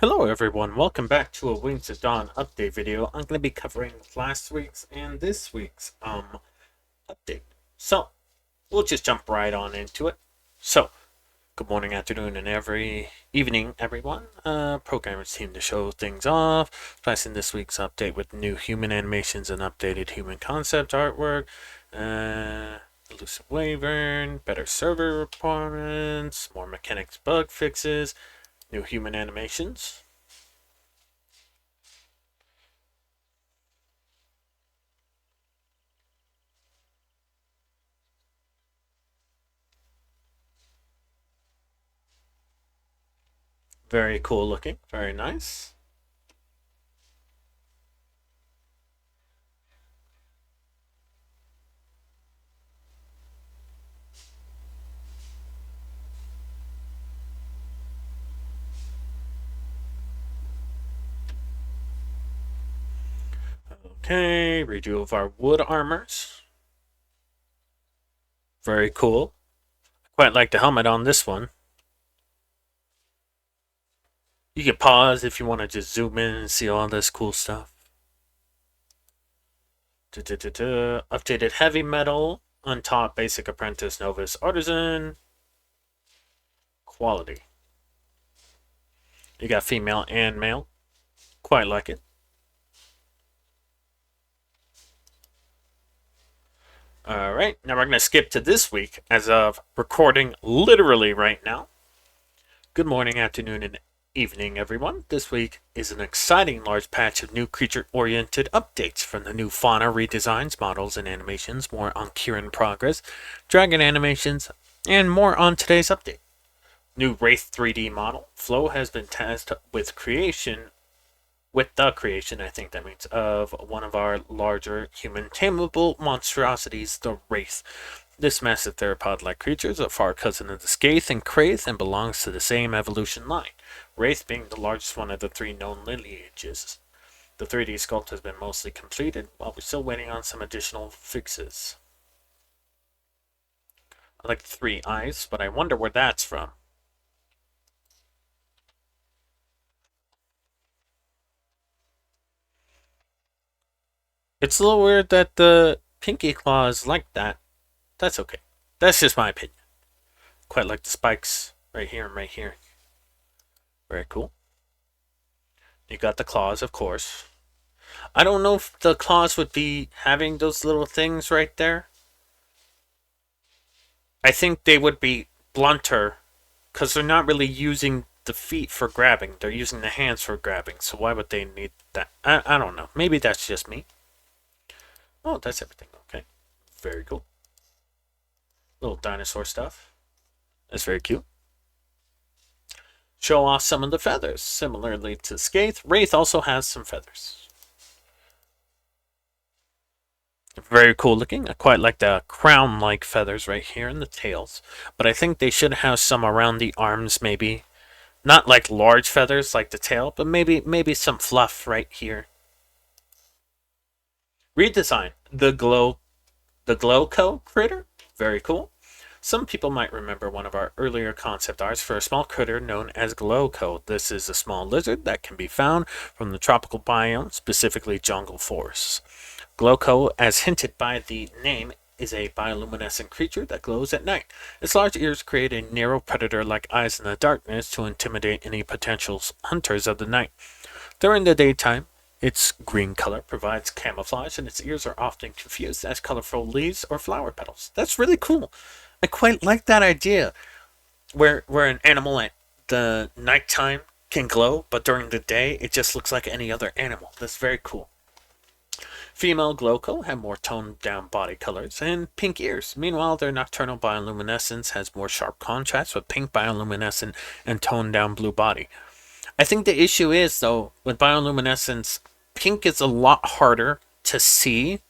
Hello everyone, welcome back to a Wings of Dawn update video. I'm going to be covering last week's and this week's update. So, we'll just jump right on into it. So, good morning, afternoon, and every evening, everyone. Programmers team to show things off. Passing this week's update with new human animations and updated human concept artwork. Elusive Wyvern, better server performance, more mechanics bug fixes, new human animations. Very cool looking, very nice. Okay, redo of our wood armors. Very cool. I quite like the helmet on this one. You can pause if you want to just zoom in and see all this cool stuff. Updated heavy metal on top, basic apprentice, novice, artisan. Quality. You got female and male. Quite like it. Alright, now we're going to skip to this week as of recording literally right now. Good morning, afternoon, and evening, everyone. This week is an exciting large patch of new creature-oriented updates from the new fauna redesigns, models, and animations, more on Kieran progress, dragon animations, and more on today's update. New Wraith 3D model. Flow has been tested with the creation, I think that means, of one of our larger human tameable monstrosities, the Wraith. This massive theropod-like creature is a far cousin of the Skaith and Kraith and belongs to the same evolution line, Wraith being the largest one of the three known lineages. The 3D sculpt has been mostly completed, while we're still waiting on some additional fixes. I like 3 eyes, but I wonder where that's from. It's a little weird that the pinky claw is like that. That's okay. That's just my opinion. Quite like the spikes right here and right here. Very cool. You got the claws, of course. I don't know if the claws would be having those little things right there. I think they would be blunter because they're not really using the feet for grabbing. They're using the hands for grabbing. So why would they need that? I don't know. Maybe that's just me. Oh, that's everything. Okay. Very cool. Little dinosaur stuff. That's very cute. Show off some of the feathers. Similarly to Skaith, Wraith also has some feathers. Very cool looking. I quite like the crown-like feathers right here in the tails. But I think they should have some around the arms maybe. Not like large feathers like the tail, but maybe some fluff right here. Redesign. The Glowco critter. Very cool. Some people might remember one of our earlier concept arts for a small critter known as Glowco. This is a small lizard that can be found from the tropical biome, specifically jungle forests. Glowco, as hinted by the name, is a bioluminescent creature that glows at night. Its large ears create a narrow predator-like eyes in the darkness to intimidate any potential hunters of the night. During the daytime, its green color provides camouflage, and its ears are often confused as colorful leaves or flower petals. That's really cool. I quite like that idea, where an animal at the nighttime can glow, but during the day it just looks like any other animal. That's very cool. Female Glowco have more toned down body colors and pink ears. Meanwhile, their nocturnal bioluminescence has more sharp contrast with pink bioluminescent and toned down blue body. I think the issue is, though, with bioluminescence, pink is a lot harder to see.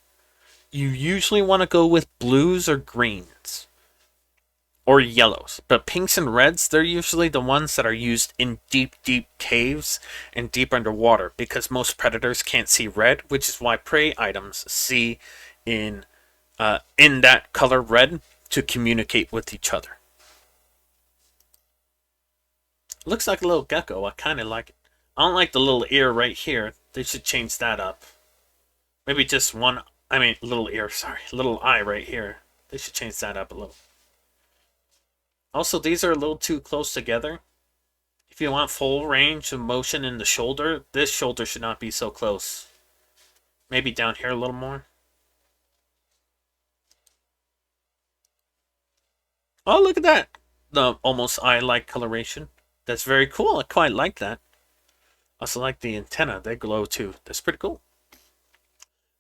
You usually want to go with blues or greens or yellows, but pinks and reds, they're usually the ones that are used in deep caves and deep underwater, because most predators can't see red, which is why prey items see in that color red to communicate with each other. Looks like a little gecko. I kind of like it. I don't like the little ear right here. They should change that up. Maybe just one. I mean, little ear. Sorry, little eye right here. They should change that up a little. Also, these are a little too close together. If you want full range of motion in the shoulder, this shoulder should not be so close. Maybe down here a little more. Oh, look at that. The almost eye-like coloration. That's very cool. I quite like that. Also like the antenna. They glow too. That's pretty cool.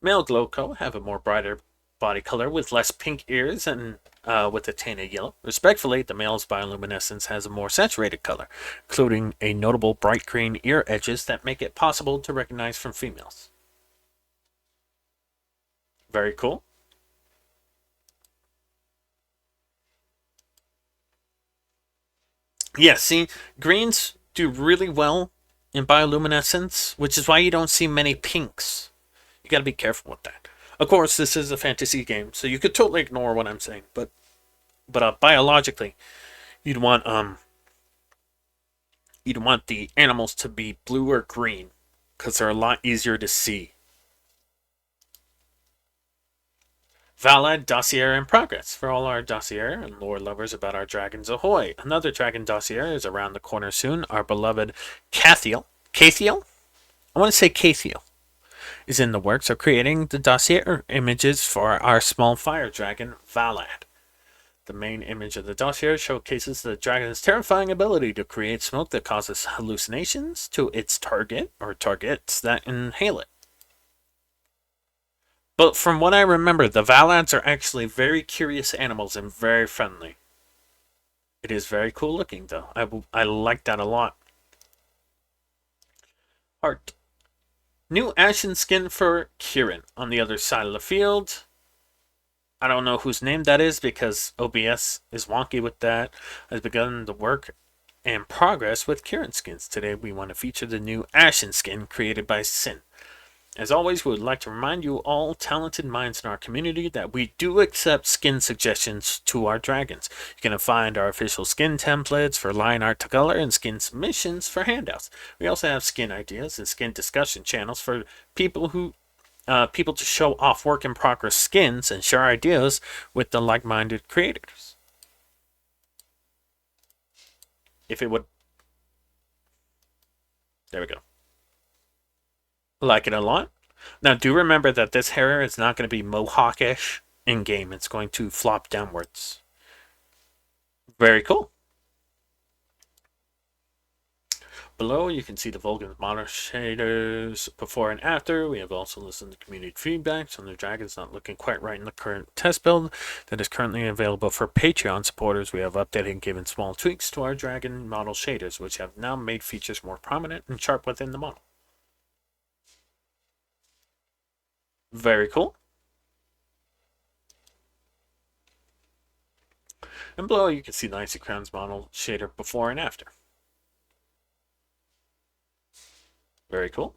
Male Glowco have a more brighter body color with less pink ears and with a tainted yellow. Respectfully, the male's bioluminescence has a more saturated color, including a notable bright green ear edges that make it possible to recognize from females. Very cool. Yeah, see, greens do really well in bioluminescence, which is why you don't see many pinks. You gotta be careful with that. Of course, this is a fantasy game, so you could totally ignore what I'm saying, but biologically, you'd want the animals to be blue or green, because they're a lot easier to see. Valad dossier in progress for all our dossier and lore lovers about our dragons ahoy. Another dragon dossier is around the corner soon. Our beloved Cathiel? I want to say Cathiel is in the works of creating the dossier images for our small fire dragon, Valad. The main image of the dossier showcases the dragon's terrifying ability to create smoke that causes hallucinations to its target or targets that inhale it. But from what I remember, the Valads are actually very curious animals and very friendly. It is very cool looking, though. I like that a lot. Art. New ashen skin for Kieran on the other side of the field. I don't know whose name that is because OBS is wonky with that. Has begun the work and progress with Kieran skins. Today we want to feature the new ashen skin created by Sin. As always, we would like to remind you all talented minds in our community that we do accept skin suggestions to our dragons. You can find our official skin templates for line art to color and skin submissions for handouts. We also have skin ideas and skin discussion channels for people to show off work in progress skins and share ideas with the like-minded creators. If it would, there we go. Like it a lot. Now, do remember that this hair is not going to be mohawkish in game. It's going to flop downwards. Very cool. Below, you can see the Vulcan model shaders before and after. We have also listened to community feedback. Some of the dragons not looking quite right in the current test build that is currently available for Patreon supporters. We have updated and given small tweaks to our dragon model shaders, which have now made features more prominent and sharp within the model. Very cool. And below you can see the Icy Crowns model shader before and after. Very cool.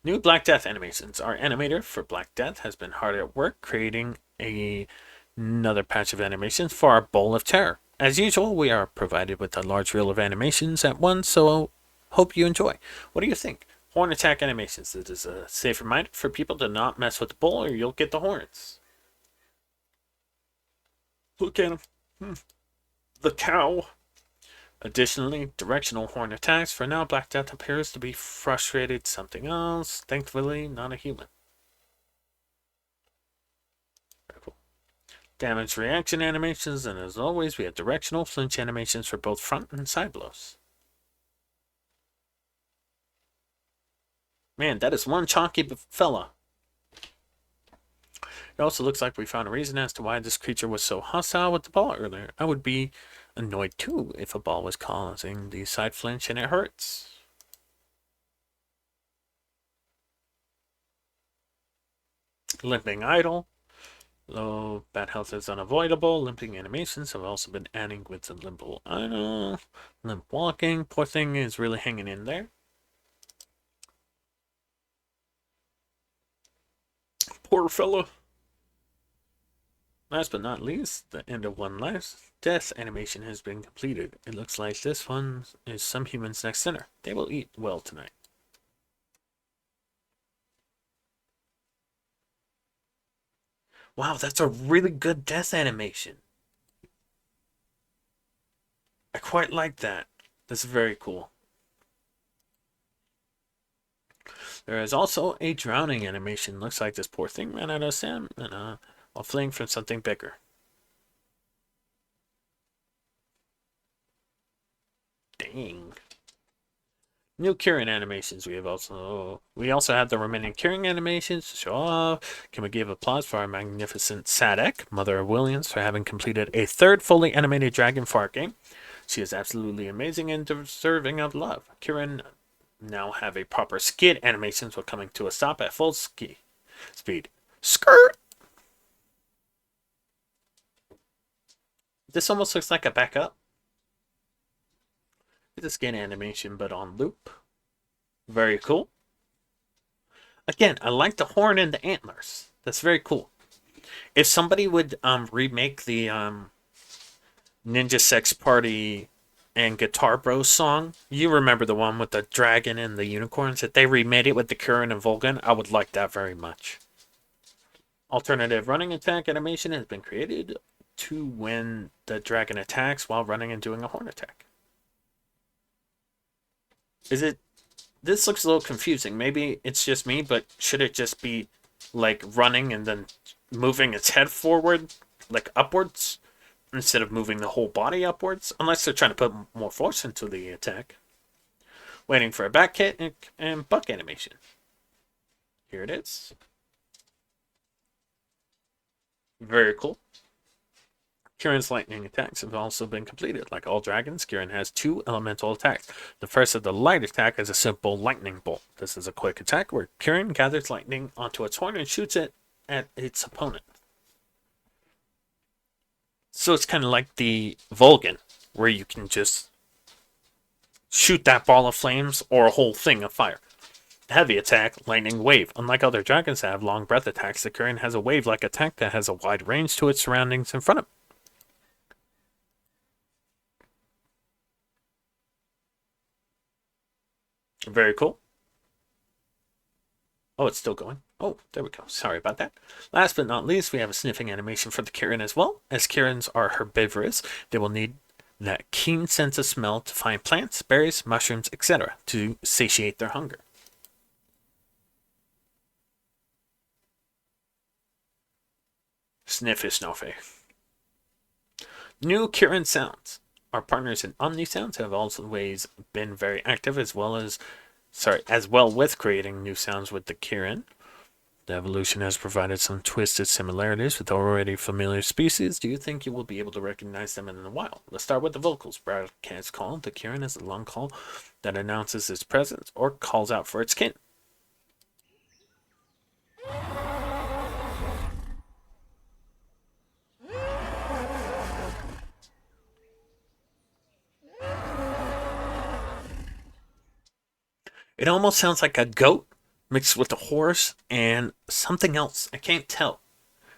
New Black Death animations. Our animator for Black Death has been hard at work creating another patch of animations for our Bowl of Terror. As usual, we are provided with a large reel of animations at once, so hope you enjoy. What do you think? Horn attack animations. This is a safe reminder for people to not mess with the bull or you'll get the horns. Look at him. The cow. Additionally, directional horn attacks. For now, Black Death appears to be frustrated something else. Thankfully, not a human. Very cool. Damage reaction animations, and as always, we have directional flinch animations for both front and side blows. Man, that is one chalky fella. It also looks like we found a reason as to why this creature was so hostile with the ball earlier. I would be annoyed too if a ball was causing the side flinch and it hurts. Limping Idol. Low bad health is unavoidable. Limping animations have also been adding with the Limbo Idol. Limp walking. Poor thing is really hanging in there. Poor fella. Last but not least, the end of one life's death animation has been completed. It looks like this one is some human's next dinner. They will eat well tonight. Wow, that's a really good death animation. I quite like that. That's very cool. There is also a drowning animation. Looks like this poor thing ran out of stamina while fleeing from something bigger. Dang. New curing animations. We also have the remaining curing animations to show off. Can we give applause for our magnificent Sadek, Mother of Williams, for having completed a third fully animated dragon for our game? She is absolutely amazing and deserving of love. Kieran now have a proper skid animations while coming to a stop at full ski speed. Skirt! This almost looks like a backup. It's a skid animation, but on loop. Very cool. Again, I like the horn and the antlers. That's very cool. If somebody would remake the Ninja Sex Party and Guitar Bros song, you remember the one with the dragon and the unicorns, that they remade it with the Kurin and Volgan, I would like that very much. Alternative running attack animation has been created to when the dragon attacks while running and doing a horn attack. Is it? This looks a little confusing. Maybe it's just me, but should it just be like running and then moving its head forward, like upwards, instead of moving the whole body upwards? Unless they're trying to put more force into the attack. Waiting for a back hit and buck animation. Here it is. Very cool. Kieran's lightning attacks have also been completed. Like all dragons, Kieran has two elemental attacks. The first of the light attack is a simple lightning bolt. This is a quick attack where Kieran gathers lightning onto its horn and shoots it at its opponent. So it's kind of like the Volgan, where you can just shoot that ball of flames or a whole thing of fire. Heavy attack, lightning wave. Unlike other dragons that have long breath attacks, the Kieran has a wave-like attack that has a wide range to its surroundings in front of it. Very cool. Oh, it's still going. Oh, there we go. Sorry about that. Last but not least, we have a sniffing animation for the Kieran as well. As Kierans are herbivorous, they will need that keen sense of smell to find plants, berries, mushrooms, etc. to satiate their hunger. Sniff is no fair. New Kieran sounds. Our partners in OmniSounds have always been very active as well with creating new sounds with the Kieran. The evolution has provided some twisted similarities with already familiar species. Do you think you will be able to recognize them in the wild? Let's start with the vocals. Broadcast call. The Kieran is a long call that announces its presence or calls out for its kin. It almost sounds like a goat mixed with a horse and something else. I can't tell.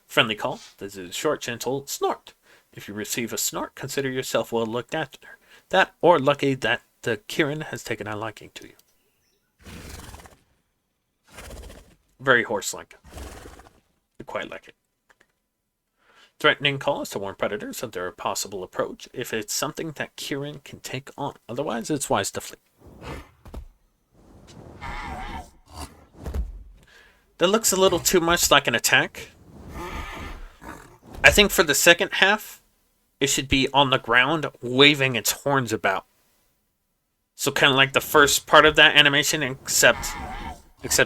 Friendly call. This is a short, gentle snort. If you receive a snort, consider yourself well looked after. That or lucky that the Kieran has taken a liking to you. Very horse-like. I quite like it. Threatening call is to warn predators of their possible approach if it's something that Kieran can take on. Otherwise, it's wise to flee. That looks a little too much like an attack. I think for the second half, it should be on the ground waving its horns about. So kind of like the first part of that animation, except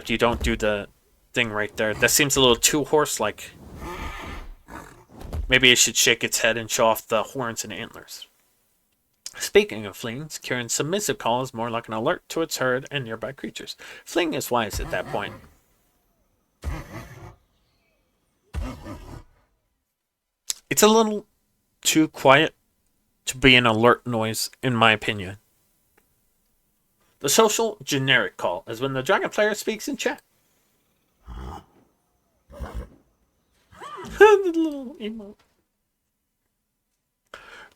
you don't do the thing right there. That seems a little too horse-like. Maybe it should shake its head and show off the horns and antlers. Speaking of fleeing, Kieran's submissive call is more like an alert to its herd and nearby creatures. Fleeing is wise at that point. It's a little too quiet to be an alert noise, in my opinion. The social generic call is when the dragon player speaks in chat. The little emote.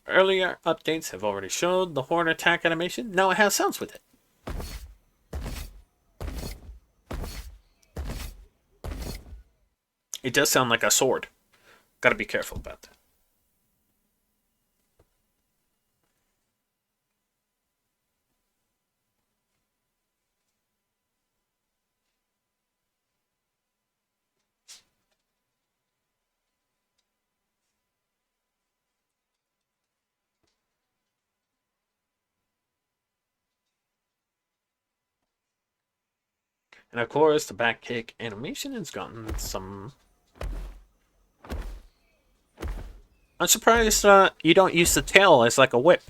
Earlier updates have already showed the horn attack animation. Now it has sounds with it. It does sound like a sword. Gotta be careful about that. And of course, the back kick animation has gotten some. I'm surprised you don't use the tail as like a whip.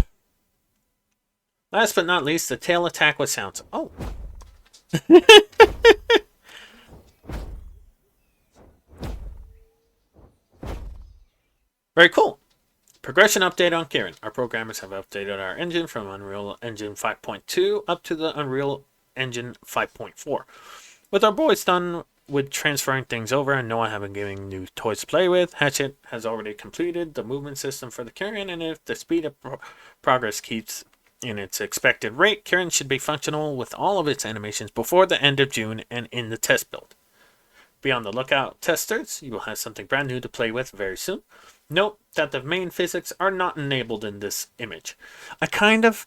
Last but not least, the tail attack with sounds. Oh. Very cool. Progression update on Kieran. Our programmers have updated our engine from Unreal Engine 5.2 up to the Unreal Engine 5.4. With our boys done with transferring things over and Noah having given new toys to play with, Hatchet has already completed the movement system for the Kieran, and if the speed of progress keeps in its expected rate, Kieran should be functional with all of its animations before the end of June and in the test build. Be on the lookout, testers. You will have something brand new to play with very soon. Note that the main physics are not enabled in this image. I kind of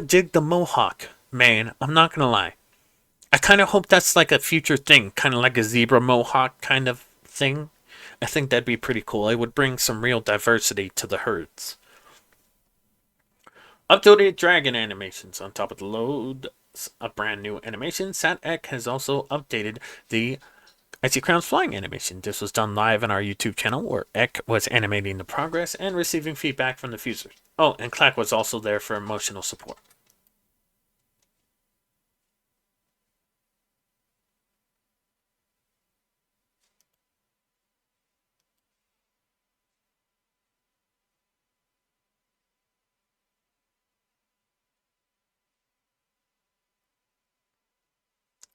dig the mohawk, man. I'm not gonna lie. I kind of hope that's like a future thing, kind of like a zebra mohawk kind of thing. I think that'd be pretty cool. It would bring some real diversity to the herds. Updated dragon animations on top of the load. A brand new animation. SatEk has also updated the Icy Crown's flying animation. This was done live on our YouTube channel where Ek was animating the progress and receiving feedback from the fusers. Oh, and Clack was also there for emotional support.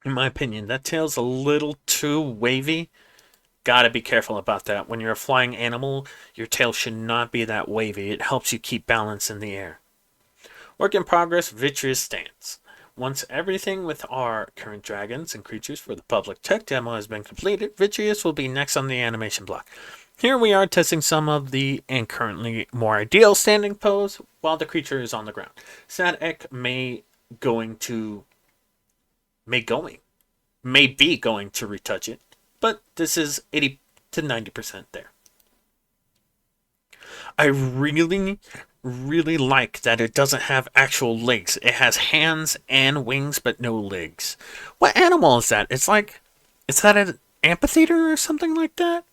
In my opinion, that tail's a little too wavy. Gotta be careful about that. When you're a flying animal, your tail should not be that wavy. It helps you keep balance in the air. Work in progress, Vitreous stance. Once everything with our current dragons and creatures for the public tech demo has been completed, Vitreous will be next on the animation block. Here we are testing some of the and currently more ideal standing pose while the creature is on the ground. SatEk may be going to retouch it, but this is 80 to 90% there. I really like that it doesn't have actual legs. It has hands and wings, but no legs. What animal is that? Is that an amphitheater or something like that?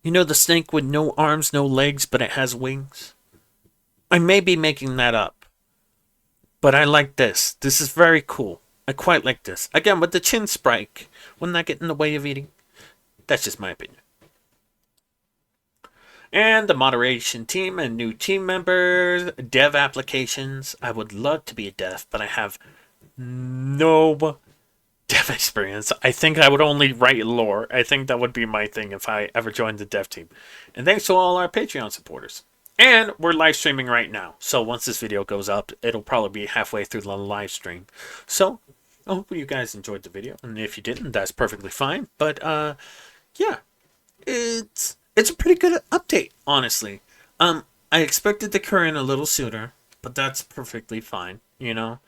You know, the snake with no arms, no legs, but it has wings? I may be making that up, but I like this. This is very cool. I quite like this. Again, with the chin spike, wouldn't that get in the way of eating? That's just my opinion. And the moderation team and new team members, dev applications. I would love to be a dev, but I have no dev experience. I think I would only write lore. I think that would be my thing if I ever joined the dev team. And thanks to all our Patreon supporters. And we're live streaming right now. So once this video goes up, it'll probably be halfway through the live stream. So I hope you guys enjoyed the video. And if you didn't, that's perfectly fine. But yeah, it's a pretty good update, honestly. I expected the current a little sooner, but that's perfectly fine, you know.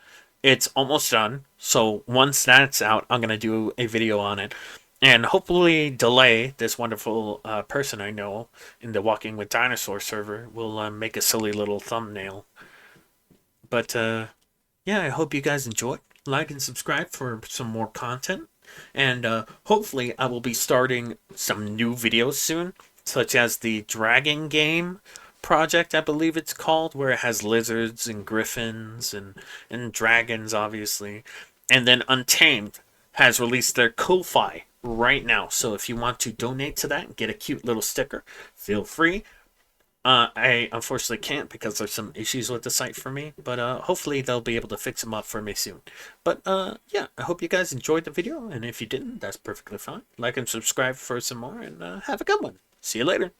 It's almost done, so once that's out, I'm gonna do a video on it, and hopefully Delay, this wonderful person I know in the Walking with Dinosaurs server, will make a silly little thumbnail. But yeah, I hope you guys enjoyed. Like and subscribe for some more content, and hopefully I will be starting some new videos soon, such as the Dragon Game project, I believe it's called, where it has lizards and griffins and dragons, obviously. And then Untamed has released their Ko-Fi right now. So if you want to donate to that and get a cute little sticker, feel free. I unfortunately can't because there's some issues with the site for me, but hopefully they'll be able to fix them up for me soon. But yeah, I hope you guys enjoyed the video, and if you didn't, that's perfectly fine. Like and subscribe for some more, and have a good one. See you later.